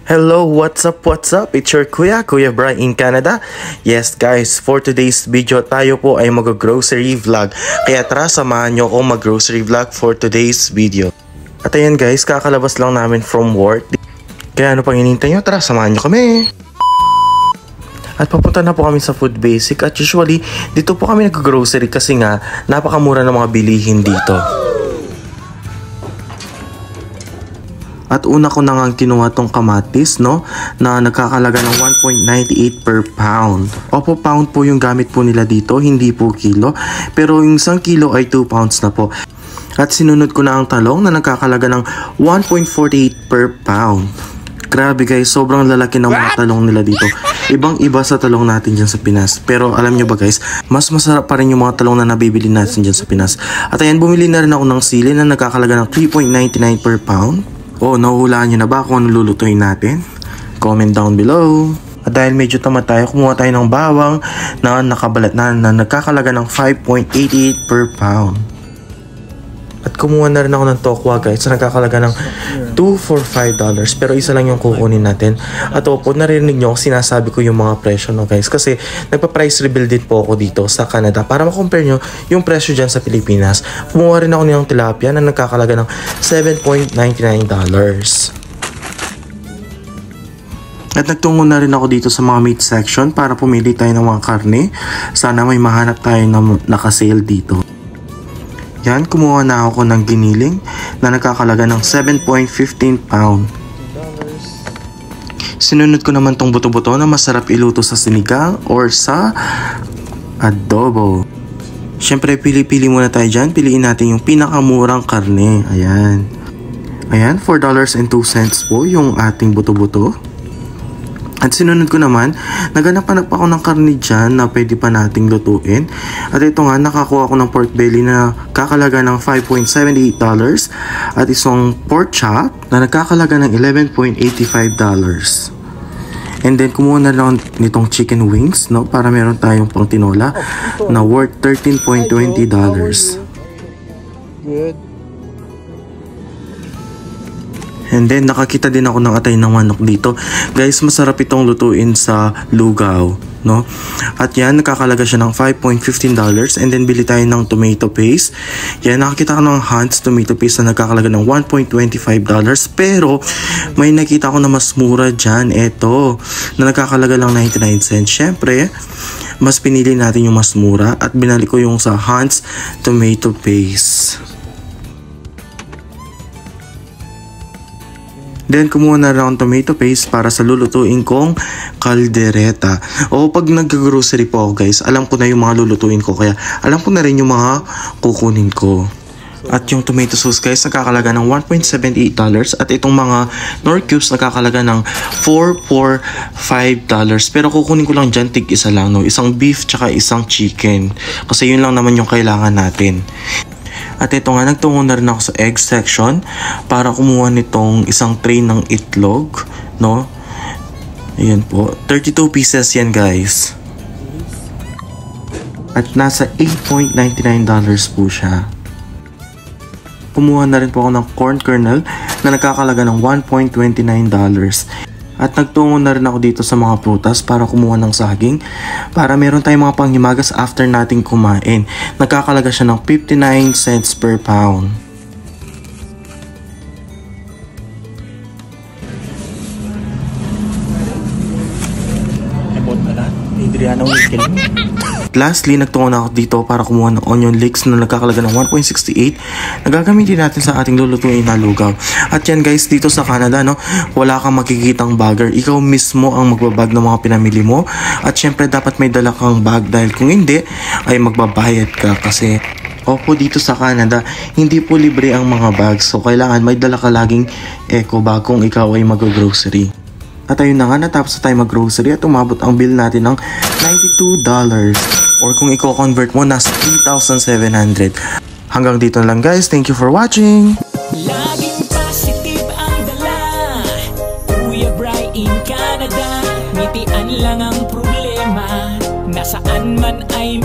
Hello, what's up? It's your Kuya Brian in Canada. Yes guys, for today's video tayo po ay mag-grocery vlog. Kaya tara, samahan nyo ako mag-grocery vlog for today's video. At ayan guys, kakalabas lang namin from work. Kaya ano pang hinihintay nyo? Tara, samahan nyo kami! At papunta na po kami sa Food Basic at usually dito po kami nag-grocery kasi nga napakamura ng mga bilihin dito. At una ko na nga kinuha tong kamatis, no, na nagkakalaga ng 1.98 per pound. Opo, pound po yung gamit po nila dito, hindi po kilo. Pero yung isang kilo ay 2 pounds na po. At sinunod ko na ang talong na nagkakalaga ng 1.48 per pound. Grabe guys, sobrang lalaki ng mga talong nila dito. Ibang iba sa talong natin dyan sa Pinas. Pero alam nyo ba guys, mas masarap pa rin yung mga talong na nabibili natin dyan sa Pinas. At ayan, bumili na rin ako ng sili na nagkakalaga ng 3.99 per pound. Oh, nahuhulaan nyo na ba kung ano lulutuin natin? Comment down below. At dahil medyo tamad tayo, kumuha tayo ng bawang na nakabalat na nagkakalaga ng 5.88 per pound. At kumuha na rin ako ng tokwa guys na nagkakalaga ng $2 for $5. Pero isa lang yung kukunin natin. At opo, narinig nyo sinasabi ko yung mga presyo no guys. Kasi nagpa-price reveal din po ako dito sa Canada para ma-compare nyo yung presyo dyan sa Pilipinas. Kumuha rin ako ng tilapia na nagkakalaga ng $7.99. At nagtungo na rin ako dito sa mga meat section para pumili tayo ng mga karne. Sana may mahanap tayo na nakasale dito. Yan, kumuha na ako ng giniling na nagkakalaga ng 7.15 pound. Sinunod ko naman tong buto-buto na masarap iluto sa sinigang or sa adobo. Siyempre, pili-pili muna tayo dyan. Piliin natin yung pinakamurang karne. Ayan. Ayan, $4.02 po yung ating buto-buto. At sinunod ko naman, naghanap-hanap ako ng karne dyan na pwede pa nating lutuin. At ito nga, nakakuha ko ng pork belly na kakalaga ng $5.78 at isang pork chop na nagkakalaga ng $11.85. And then kumuha na lang nitong chicken wings, no, para meron tayong pang tinola na worth $13.20. Good. And then nakakita din ako ng atay ng manok dito. Guys, masarap itong lutuin sa lugaw, no? At yan, nakakalaga siya ng $5.15. And then bili tayo ng tomato paste. Yan, nakakita ko ng Hans tomato paste na nagkakalaga ng $1.25. Pero may nakita ko na mas mura dyan. Ito, na nagkakalaga lang 99 cents. Syempre, mas pinili natin yung mas mura. At binali ko yung sa Hans tomato paste. Then kumuha na lang ang tomato paste para sa lulutuin kong kaldereta. O pag nag-grocery po ako guys, alam ko na yung mga lulutuin ko. Kaya alam ko na rin yung mga kukunin ko. At yung tomato sauce guys, nakakalaga ng $1.78. At itong mga Knorr cubes nakakalaga ng $4 for $5. Pero kukunin ko lang dyan tig isa lang, no? Isang beef tsaka isang chicken. Kasi yun lang naman yung kailangan natin. At ito nga, nagtungo na rin ako sa egg section para kumuha nitong isang tray ng itlog, no? Ayan po, 32 pieces yan guys. At nasa $8.99 po siya. Kumuha na rin po ako ng corn kernel na nagkakalaga ng $1.29. At nagtungo na rin ako dito sa mga prutas para kumuha ng saging para meron tayong mga panghimagas after nating kumain. Nagkakalaga siya ng 59 cents per pound. Lastly, nagtungo na ako dito para kumuha ng onion leeks na nagkakalaga ng $1.68 na gagamitin natin sa ating lulutuin na lugaw. At yan guys, dito sa Canada, no, wala kang makikitang bagger. Ikaw mismo ang magbabag ng mga pinamili mo. At syempre, dapat may dala kang bag dahil kung hindi, ay magbabayad ka kasi opo, dito sa Canada, hindi po libre ang mga bags. So, kailangan may dala ka laging eco bag kung ikaw ay mag-grocery. At ayun na nga, natapos na tayo mag-grocery at umabot ang bill natin ng $92. Or kung i-convert mo, nasa 3,700. Hanggang dito na lang guys. Thank you for watching! Laging positive ang dala. Kuya Brian in Canada. Ngitian lang ang problema. Nasaan man ay